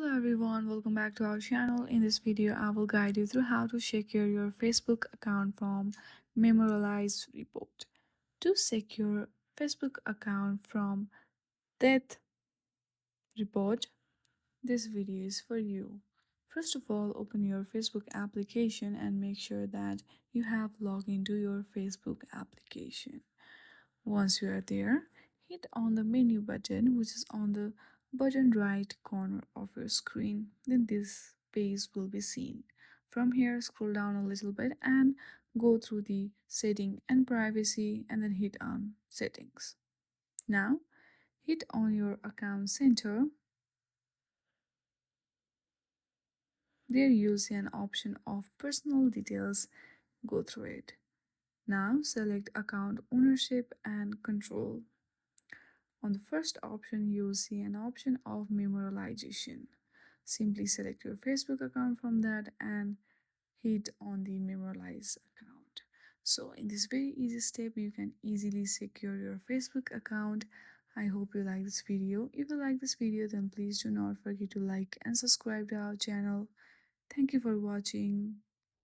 Hello everyone, welcome back to our channel. In this video, I will guide you through how to secure your Facebook account from Memorialize report. To secure Facebook account from death report, this video is for you. First of all, open your Facebook application and make sure that you have logged into your Facebook application. Once you are there, hit on the menu button which is on the bottom right corner of your screen. Then this page will be seen. From here, scroll down a little bit and go through the setting and privacy and then hit on settings. Now, hit on your account center. There you see an option of personal details. Go through it. Now select account ownership and control. On the first option, you'll see an option of memorialization. Simply select your Facebook account from that and hit on the memorialize account. So in this very easy step, you can easily secure your Facebook account. I hope you like this video. If you like this video, then please do not forget to like and subscribe to our channel. Thank you for watching.